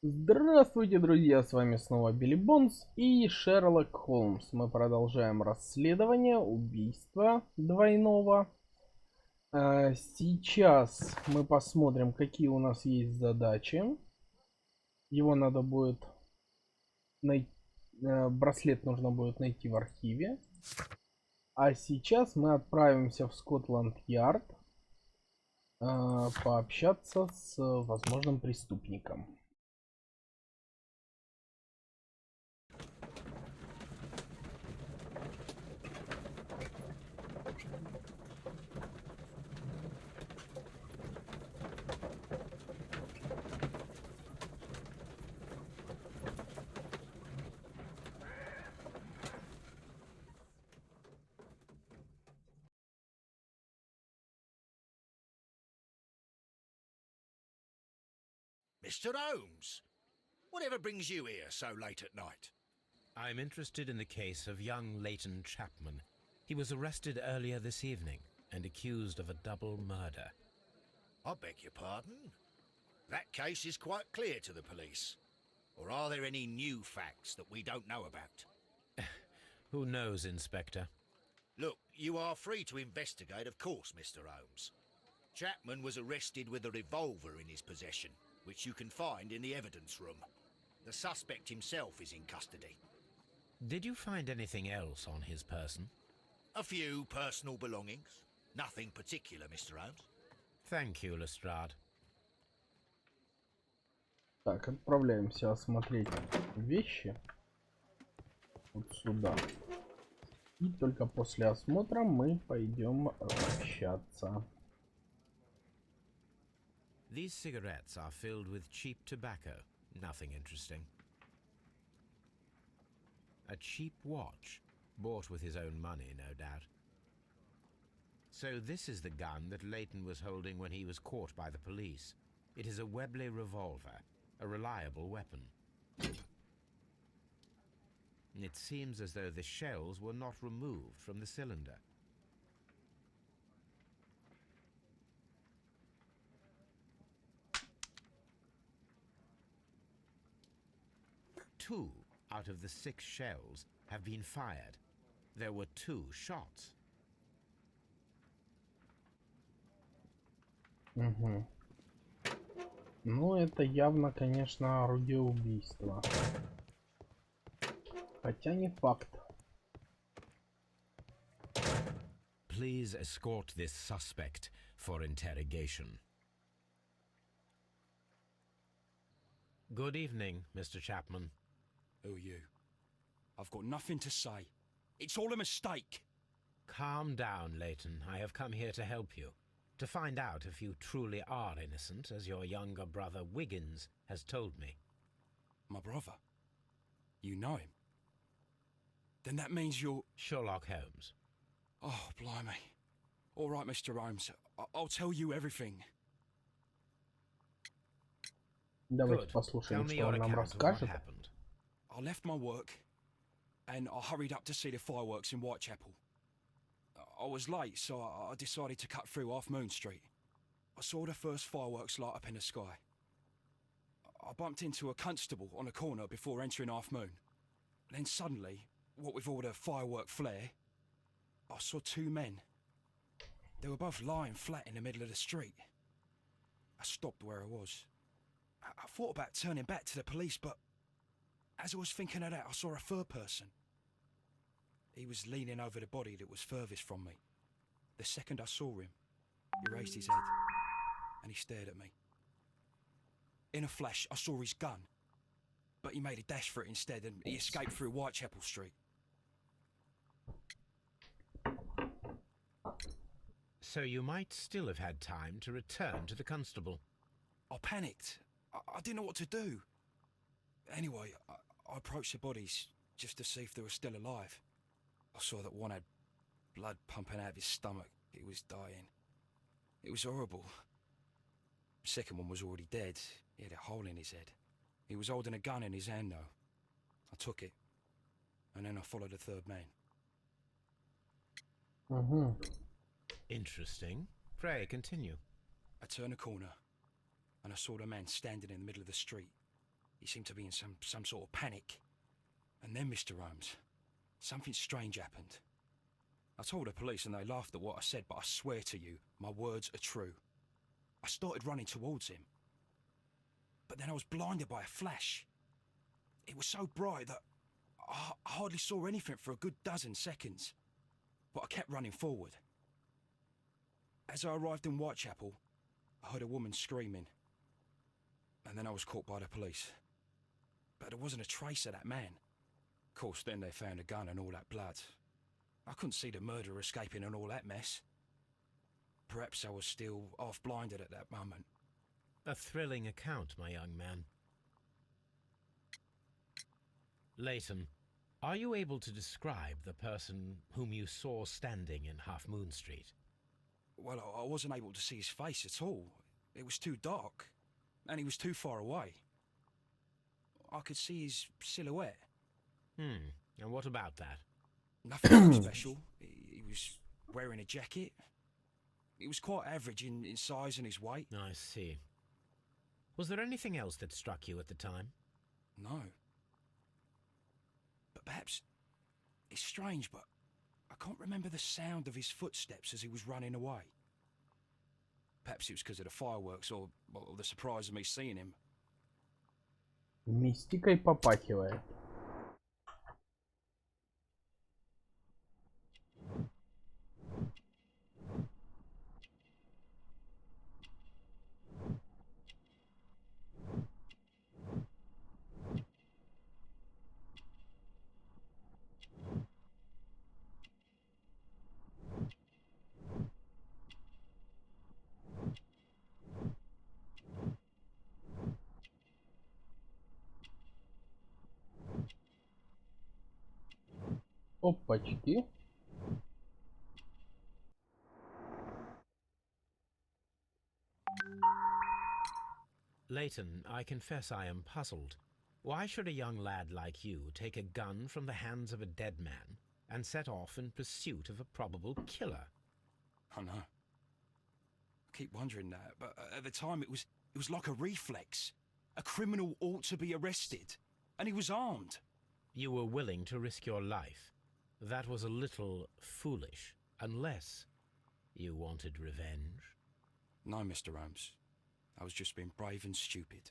Здравствуйте, друзья! С вами снова Билли Бонс и Шерлок Холмс. Мы продолжаем расследование убийства двойного. Сейчас мы посмотрим, какие у нас есть задачи. Его надо будет найти. Браслет нужно будет найти в архиве. А сейчас мы отправимся в Скотланд-Ярд пообщаться с возможным преступником. Mr. Holmes, whatever brings you here so late at night? I'm interested in the case of young Leighton Chapman. He was arrested earlier this evening and accused of a double murder. I beg your pardon? That case is quite clear to the police. Or are there any new facts that we don't know about? Who knows, Inspector? Look, you are free to investigate, of course, Mr. Holmes. Chapman was arrested with a revolver in his possession, which you can find in the evidence room. The suspect himself is in custody. Did you find anything else on his person? A few personal belongings. Nothing particular, Mr. Holmes. Thank you, Lestrade. Так, отправляемся осмотреть вещи вот сюда. И только после осмотра мы пойдем общаться. These cigarettes are filled with cheap tobacco. Nothing interesting. A cheap watch, bought with his own money, no doubt. So this is the gun that Leighton was holding when he was caught by the police. It is a Webley revolver, a reliable weapon. It seems as though the shells were not removed from the cylinder. Two out of the 6 shells have been fired. There were 2 shots. Угу. Ну, это явно, конечно, орудие убийства. Хотя не факт. Please escort this suspect for interrogation. Good evening, Mr. Chapman. Who are you? I've got nothing to say. It's all a mistake. Calm down, Leighton. I have come here to help you. To find out if you truly are innocent, as your younger brother Wiggins has told me. My brother? You know him? Then that means you're... Sherlock Holmes. Oh, blimey. All right, Mr. Holmes. I'll tell you everything. Давайте Good. послушаем, Tell me что your он нам account of what расскажет. happened. I left my work and I hurried up to see the fireworks in Whitechapel. I was late, so I decided to cut through Half Moon Street. I saw the first fireworks light up in the sky. I bumped into a constable on a corner before entering Half Moon. Then suddenly, what with all the firework flare, I saw 2 men. They were both lying flat in the middle of the street. I stopped where I was. I thought about turning back to the police, but as I was thinking of that, I saw a third person. He was leaning over the body that was furthest from me. The second I saw him, he raised his head and he stared at me. In a flash, I saw his gun, but he made a dash for it instead and he escaped through Whitechapel Street. So you might still have had time to return to the constable. I panicked. I didn't know what to do. Anyway, I approached the bodies just to see if they were still alive. I saw that one had blood pumping out of his stomach. He was dying. It was horrible. The second one was already dead. He had a hole in his head. He was holding a gun in his hand, though. I took it, and then I followed the third man. Угу. Interesting. Pray, continue. I turned a corner, and I saw the man standing in the middle of the street. He seemed to be in some sort of panic. And then, Mr. Holmes, something strange happened. I told the police and they laughed at what I said, but I swear to you, my words are true. I started running towards him. But then I was blinded by a flash. It was so bright that I hardly saw anything for a good dozen seconds. But I kept running forward. As I arrived in Whitechapel, I heard a woman screaming. And then I was caught by the police. But there wasn't a trace of that man. Of course, then they found a gun and all that blood. I couldn't see the murderer escaping and all that mess. Perhaps I was still half-blinded at that moment. A thrilling account, my young man. Leighton, are you able to describe the person whom you saw standing in Half Moon Street? Well, I wasn't able to see his face at all. It was too dark, and he was too far away. I could see his silhouette. And what about that? Nothing too special. He was wearing a jacket. He was quite average in size and his weight. I see. Was there anything else that struck you at the time? No. But perhaps it's strange, but I can't remember the sound of his footsteps as he was running away. Perhaps it was because of the fireworks or the surprise of me seeing him. Мистикой попахивает. Опачки. Leighton, I confess I am puzzled. Why should a young lad like you take a gun from the hands of a dead man and set off in pursuit of a probable killer? I know. I keep wondering that, but at the time it was like a reflex. A criminal ought to be arrested, and he was armed. You were willing to risk your life. That was a little foolish, unless you wanted revenge. No, Mr. Holmes. I was just being brave and stupid.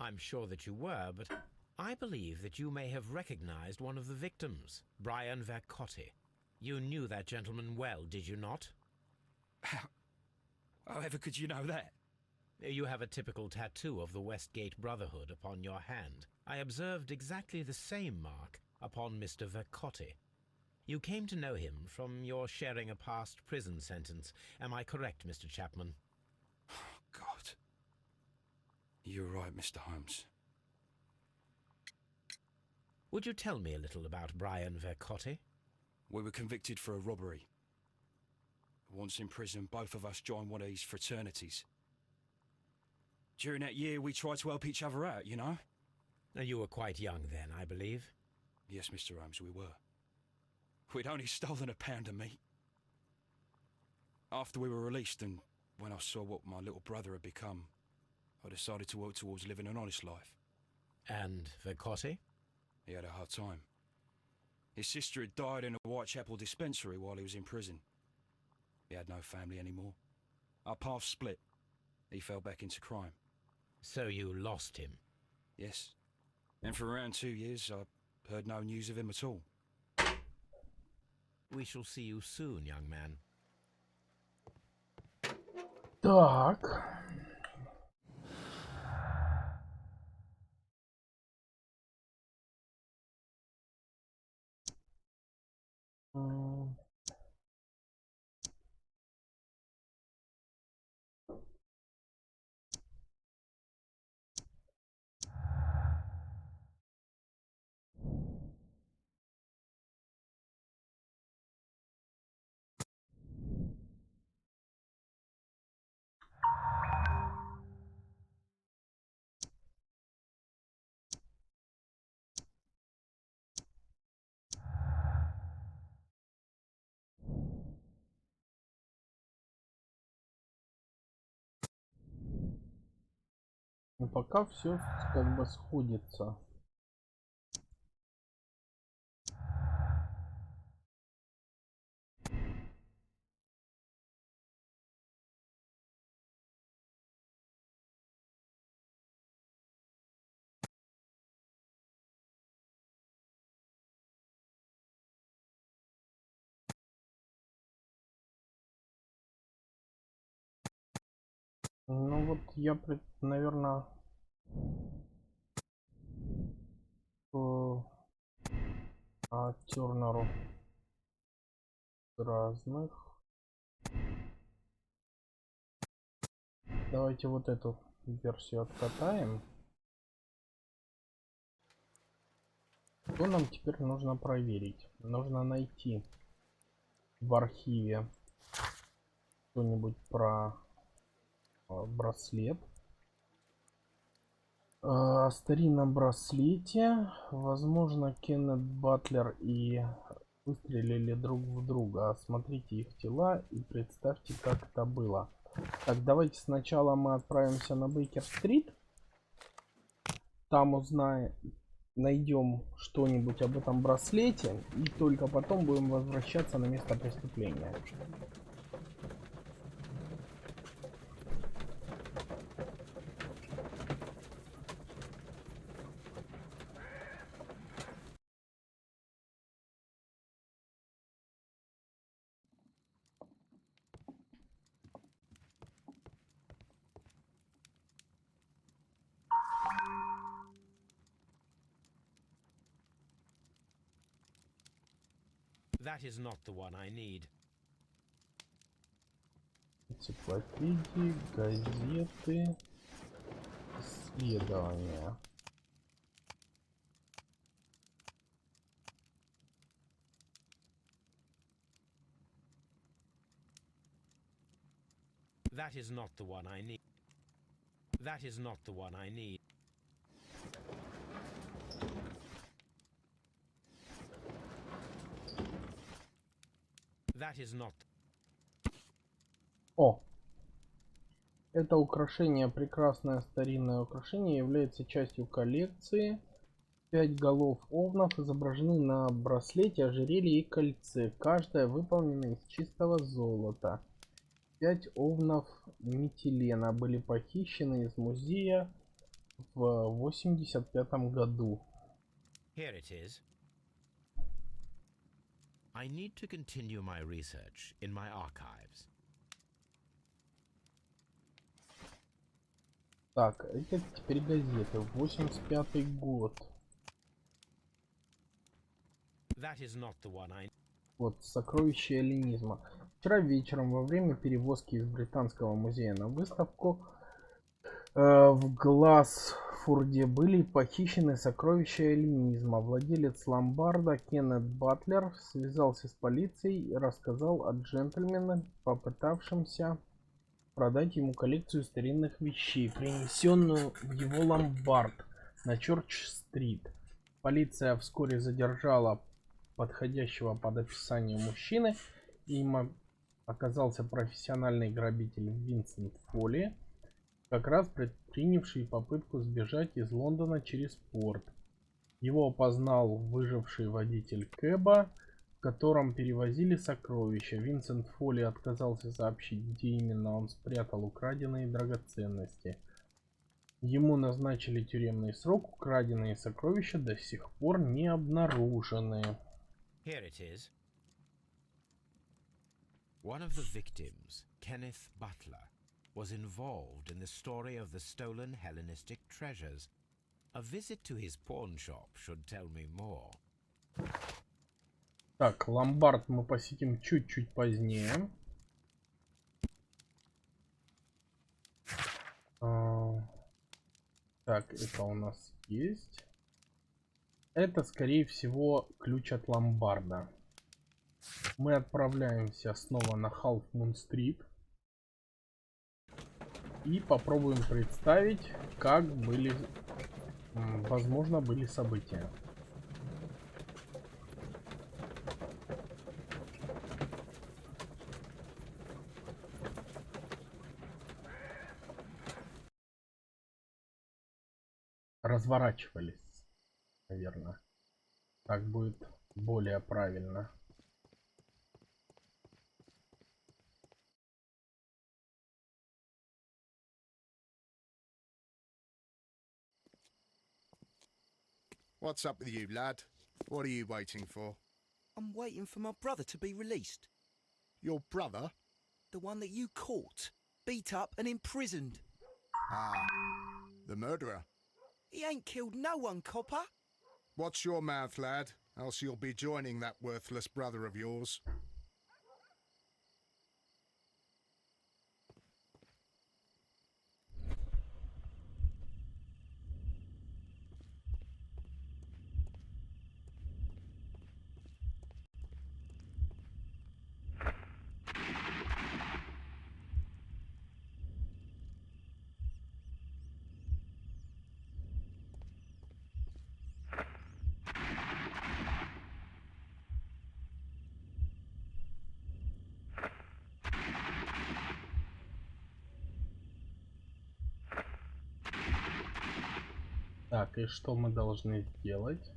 I'm sure that you were, but I believe that you may have recognized one of the victims, Brian Vercotti. You knew that gentleman well, did you not? However could you know that? You have a typical tattoo of the Westgate Brotherhood upon your hand. I observed exactly the same mark upon Mr. Vercotti. You came to know him from your sharing a past prison sentence. Am I correct, Mr. Chapman? God. You're right, Mr. Holmes. Would you tell me a little about Brian Vercotti? We were convicted for a robbery. Once in prison, both of us joined one of these fraternities. During that year, we tried to help each other out, you know? You were quite young then, I believe. Yes, Mr. Holmes, we were. We'd only stolen a pound of meat. After we were released and when I saw what my little brother had become, I decided to work towards living an honest life. And Vercotti? He had a hard time. His sister had died in a Whitechapel dispensary while he was in prison. He had no family anymore. Our paths split. He fell back into crime. So you lost him? Yes. And for around 2 years, I heard no news of him at all. We shall see you soon, young man. Так. Но пока все как бы сходится. Ну вот я, наверное, Тернеру разных. Давайте вот эту версию откатаем. Что нам теперь нужно проверить? Нужно найти в архиве что-нибудь про браслет. О старинном браслете. Возможно, Кеннет Батлер и выстрелили друг в друга. Осмотрите их тела и представьте, как это было. Так, давайте сначала мы отправимся на Бейкер-стрит. Там узнаем, найдем что-нибудь об этом браслете. И только потом будем возвращаться на место преступления. That is not the one I need. Энциклопедии, газеты, исследования. That is not the one I need. That is not the one I need. That is not. О! Это украшение, прекрасное старинное украшение, является частью коллекции. 5 голов овнов изображены на браслете, ожерелье и кольце. Каждая выполнена из чистого золота. 5 овнов метилена были похищены из музея в 85 году. Here it is. I need to continue my research in my archives. Так, это теперь газеты. 85 год. That is not the one I... Вот, сокровища эллинизма. Вчера вечером во время перевозки из Британского музея на выставку в Гласфорде были похищены сокровища эллинизма. Владелец ломбарда Кеннет Батлер связался с полицией и рассказал о джентльмене, попытавшемся продать ему коллекцию старинных вещей, принесенную в его ломбард на Чёрч-стрит. Полиция вскоре задержала подходящего под описание мужчины. Им оказался профессиональный грабитель Винсент Фолли, как раз предпринявший попытку сбежать из Лондона через порт. Его опознал выживший водитель кэба, в котором перевозили сокровища. Винсент Фолли отказался сообщить, где именно он спрятал украденные драгоценности. Ему назначили тюремный срок. Украденные сокровища до сих пор не обнаружены. Here it is. One of the victims, Kenneth Butler, was involved in the story of the stolen Hellenistic treasures. A visit to his pawn shop should tell me more. Так, ломбард мы посетим чуть-чуть позднее. Так, это у нас есть. Это, скорее всего, ключ от ломбарда. Мы отправляемся снова на Half Moon Street. И попробуем представить, как были, возможно, были события. разворачивались, наверное. Так будет более правильно. What's up with you, lad? What are you waiting for? I'm waiting for my brother to be released. Your brother? The one that you caught, beat up and imprisoned. Ah, the murderer. He ain't killed no one, copper. Watch your mouth, lad, else you'll be joining that worthless brother of yours. Так, и что мы должны сделать?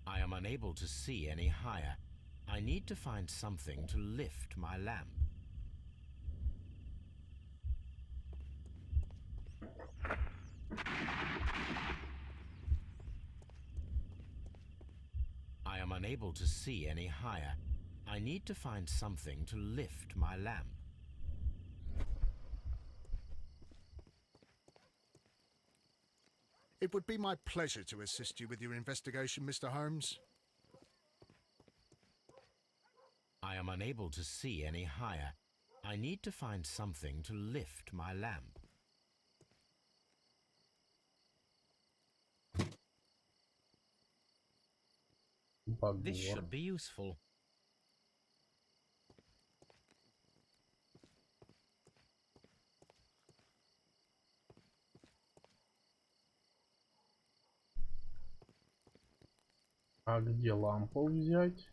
I am unable to see any higher. I need to find something to lift my lamp. I am unable to see any higher. I need to find something to lift my lamp. It would be my pleasure to assist you with your investigation, Mr. Holmes. I am unable to see any higher. I need to find something to lift my lamp. This Багор. should be useful. А где лампу взять?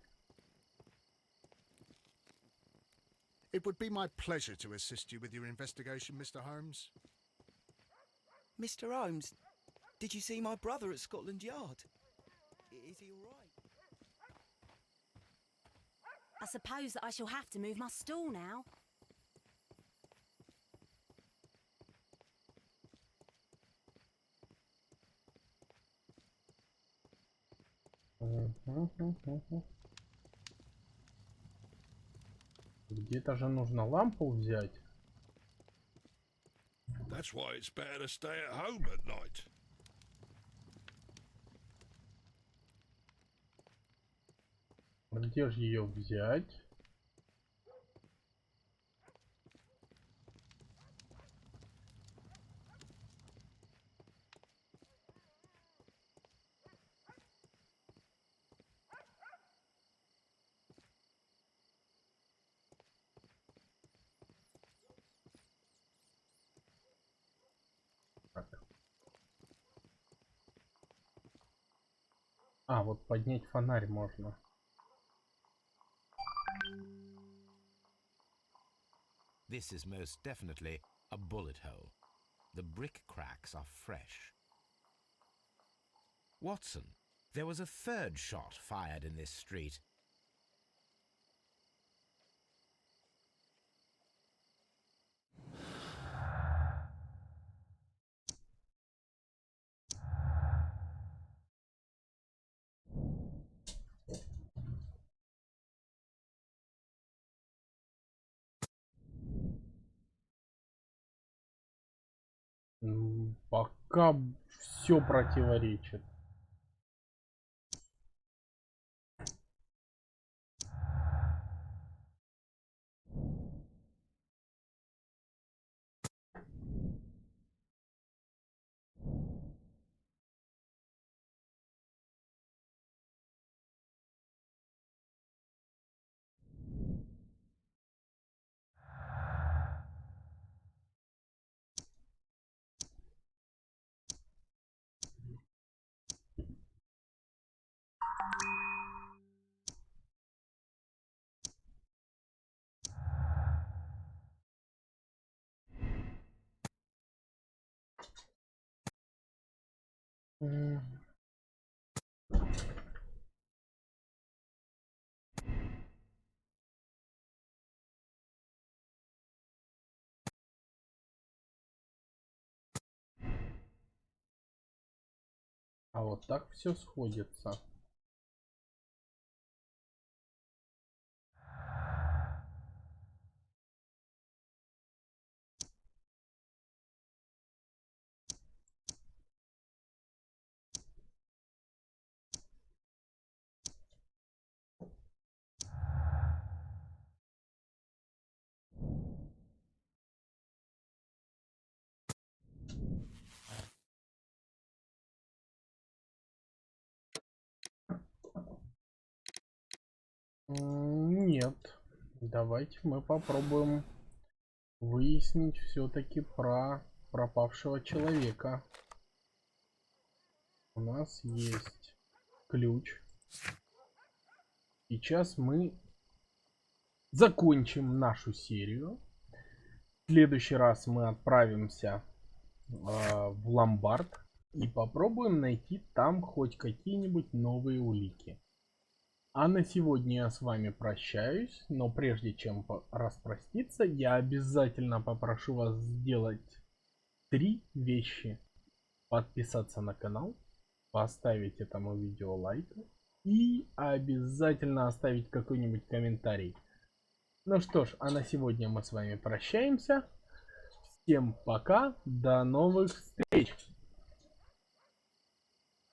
It would be my pleasure to assist you with your investigation, Mr. Holmes. Mr. Holmes, did you see my brother at Scotland Yard? Is he all right? I suppose that I shall have to move my stool now. Где-то же нужно лампу взять. That's why it's better to stay at home at night. Где же ее взять? Так. А, вот поднять фонарь можно. This is most definitely a bullet hole. The brick cracks are fresh. Watson, there was a third shot fired in this street. Пока все противоречит. А вот так все сходится. Нет. Давайте мы попробуем выяснить все-таки про пропавшего человека. У нас есть ключ. Сейчас мы закончим нашу серию. В следующий раз мы отправимся в ломбард и попробуем найти там хоть какие-нибудь новые улики. А на сегодня я с вами прощаюсь, но прежде чем распроститься, я обязательно попрошу вас сделать 3 вещи. Подписаться на канал, поставить этому видео лайк и обязательно оставить какой-нибудь комментарий. Ну что ж, а на сегодня мы с вами прощаемся. Всем пока, до новых встреч!